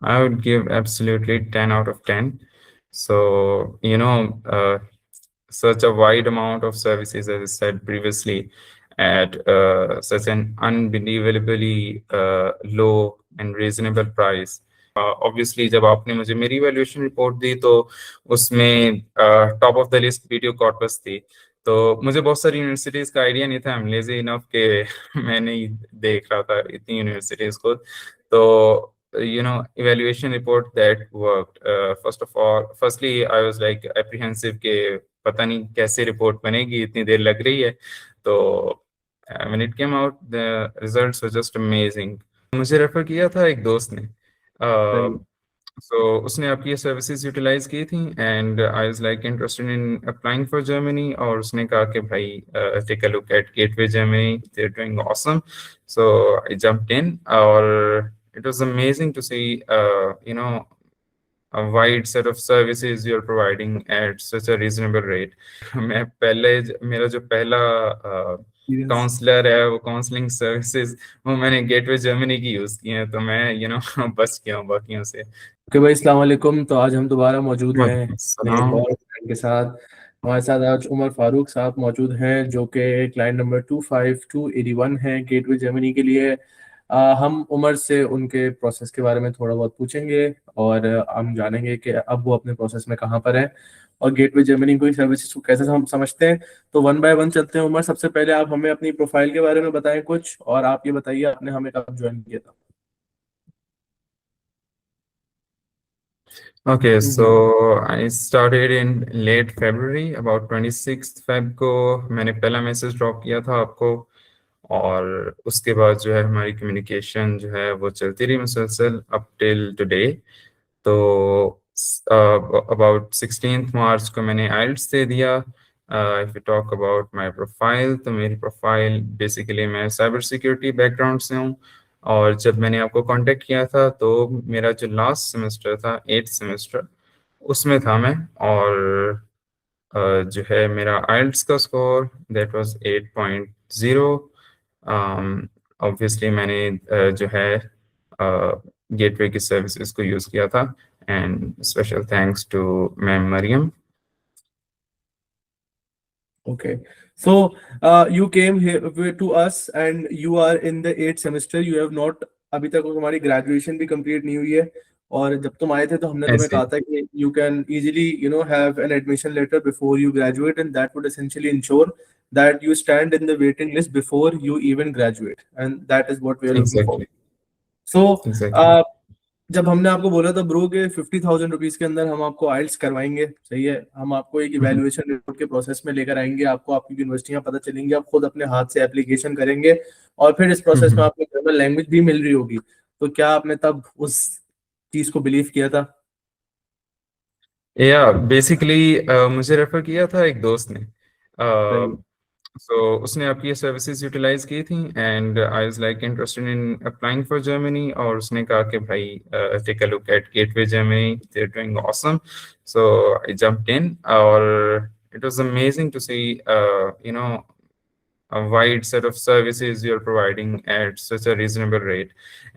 I would give absolutely 10 out of 10. So, such a wide amount of services, as I said previously, at such an unbelievably low and reasonable price. Obviously, जब आपने मुझे मेरी valuation report दी तो उसमें top of the list video corpus थी। तो मुझे बहुत सारी यूनिवर्सिटीज़ का आइडिया नहीं था। आई एम लेजी इनफ के मैं नहीं देख रहा था इतनी यूनिवर्सिटीज़ को। तो evaluation report that worked. Firstly, I was like apprehensive के पता नहीं कैसे रिपोर्ट बनेगी, इतनी देर लग रही है। तो when it came out, the results were just amazing. मुझे रेफर किया था एक दोस्त ने। सही। सो उसने आपकी ये सर्विसेज यूटिलाइज की थी and I was like interested in applying for Germany. और उसने कहा कि भाई take a look at Gateway Germany, they are doing awesome. So I jumped in और it was amazing to see a wide set of services you're providing at such a reasonable rate. मैं पहले मेरा जो पहला Yes. Counsellor है, वो counselling services वो मैंने गेटवे जर्मनी की यूज की है, तो मैं बच गया हूँ बाकियों से। ओके भाई, अस्सलाम वालेकुम। तो आज हम दोबारा मौजूद हैं वालेकुम अपने एक अस्सलाम। और फ्रेंड के साथ। हमारे साथ आज उमर फारूक साहब मौजूद हैं, जो कि क्लाइंट नंबर 25281 है गेटवे जर्मनी के लिए। हम उमर से उनके प्रोसेस के बारे में थोड़ा बहुत पूछेंगे और हम जानेंगे कि अब वो अपने प्रोसेस में कहाँ पर हैं और गेटवे जर्मनी को सर्विसेज को कैसे हम समझते हैं। तो वन बाय वन चलते हैं। उमर, सबसे पहले आप हमें अपनी प्रोफाइल के बारे में बताएं कुछ, और आप ये बताइए आपने हमें कब ज्वाइन किया था। Okay, hmm. so I started in late February, about 26th Feb को मैंने पहला मैसेज ड्रॉप किया था आपको। और उसके बाद जो है हमारी कम्युनिकेशन जो है वो चलती रही मुसलसल अप टिल टुडे। तो अबाउट 16th मार्च को मैंने आइल्ट्स दे दिया। If you talk about my profile, तो मेरी प्रोफाइल बेसिकली मैं साइबर सिक्योरिटी बैकग्राउंड से हूँ। और जब मैंने आपको कांटेक्ट किया था तो मेरा जो लास्ट सेमेस्टर था, 8th सेमेस्टर, उसमें था मैं। और जो है मेरा आइल्ट्स का स्कोर दैट वाज 8.0। ऑब्वियसली मैंने जो है गेटवे की सर्विसेज को यूज़ किया था। And special thanks to ma'am Maryam. Okay. So you came here to us and you are in the 8th semester. You have not, अभी तक तुम्हारी ग्रेजुएशन भी कंप्लीट नहीं हुई है। और जब तुम आए थे तो हमने तुम्हें ऐसे कहा था कि you can easily have an admission letter before you graduate, and that would essentially ensure that you stand in the waiting list before you even graduate, and that is what we are looking for. Exactly So exactly. जब हमने आपको बोला था bro के 50,000 rupees के अंदर हम आपको आइल्स करवाएंगे, सही है, हम आपको एक इवेल्युएशन रिपोर्ट के प्रोसेस में लेकर आएंगे, आपको आपकी यूनिवर्सिटियां पता चलेंगी, आप खुद अपने हाथ से एप्लीकेशन करेंगे और फिर इस प्रोसेस में आपको जर्मन लैंग्वेज भी मिल रही होगी। तो क्या आपने तब उस चीज को बिलीव किया था? या बेसिकली मुझे रेफर किया था एक दोस्त ने। सही। सो उसने आपकी ये सर्विसेज यूटिलाइज की थी and I was like interested in applying for Germany. और उसने कहा कि भाई take a look at Gateway Germany, they are doing awesome. So I jumped in और it was amazing to see a wide set of services you're providing at such a reasonable rate.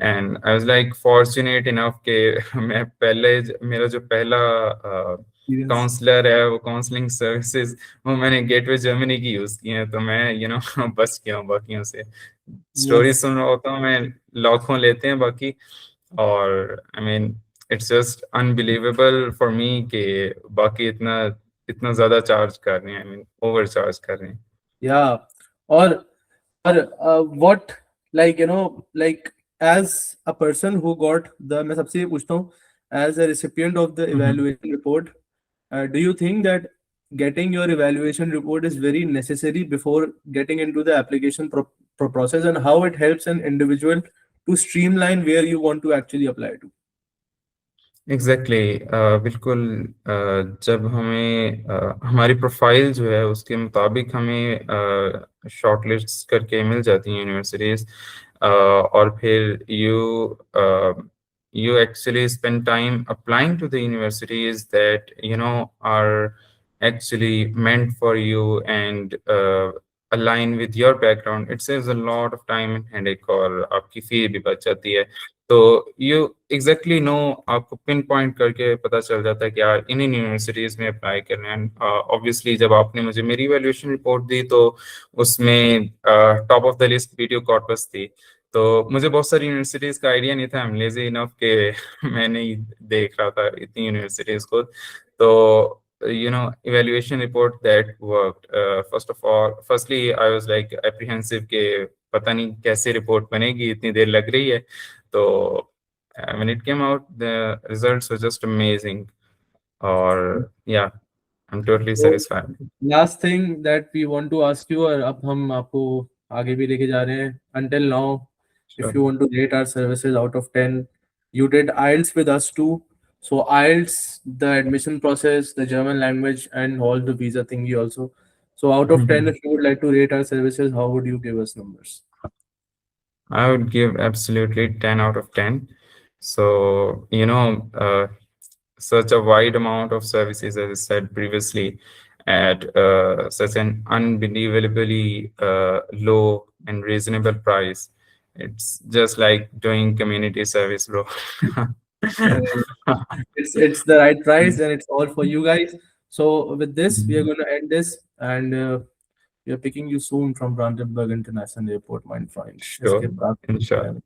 And I was like fortunate enough के मैं पहले मेरा जो पहला Yes. Counsellor है, वो counselling services वो मैंने गेटवे जर्मनी की यूज की है, तो मैं बच गया हूँ बाकियों से। Story yes. सुन रहा होता हूँ मैं, लाखों लेते हैं बाकी। और I mean it's just unbelievable for me कि बाकी इतना इतना ज्यादा चार्ज कर रहे हैं, आई मीन ओवर चार्ज कर रहे हैं। या और what, like as a person who got the, मैं सबसे ये पूछता हूँ, as a recipient of the evaluation report, do you think that getting your evaluation report is very necessary before getting into the application process, and how it helps an individual to streamline where you want to actually apply to? Exactly बिल्कुल। जब हमें हमारी profile जो है उसके मुताबिक हमें shortlist करके मिल जाती हैं यूनिवर्सिटीज़। और फिर you actually spend time applying to the universities that are actually meant for you and align with your background, it saves a lot of time and headache और आपकी फी भी बच जाती है. तो you exactly know, आपको पिन पॉइंट करके पता चल जाता है कि यार इन यूनिवर्सिटीज में अप्लाई करना है. ऑब्वियसली जब आपने मुझे मेरी इवैल्यूएशन रिपोर्ट दी तो उसमें top of the list video corpus थी. तो मुझे बहुत सारी यूनिवर्सिटीज का आइडिया नहीं था. आई एम लेजी इनफ के मैं नहीं देख रहा था इतनी यूनिवर्सिटीज को. तो evaluation report that worked. Firstly I was like apprehensive के पता नहीं कैसे रिपोर्ट बनेगी, इतनी देर लग रही है. तो when it came out, the results were just amazing. और yeah, I'm totally satisfied. Last thing that we want to ask you, और अब हम आपको आगे भी लेके जा रहे हैं. Until now, if you want to rate our services out of 10, you did IELTS with us too. So IELTS, the admission process, the German language, and all the visa thingy also. So out of 10, if you would like to rate our services, how would you give us numbers? I would give absolutely 10 out of 10. So, such a wide amount of services, as I said previously, at such an unbelievably low and reasonable price. It's just like doing community service, bro. It's the right price and it's all for you guys. So with this, we are going to end this, and we are picking you soon from Brandenburg International Airport, mein Freund. Sure, inshallah.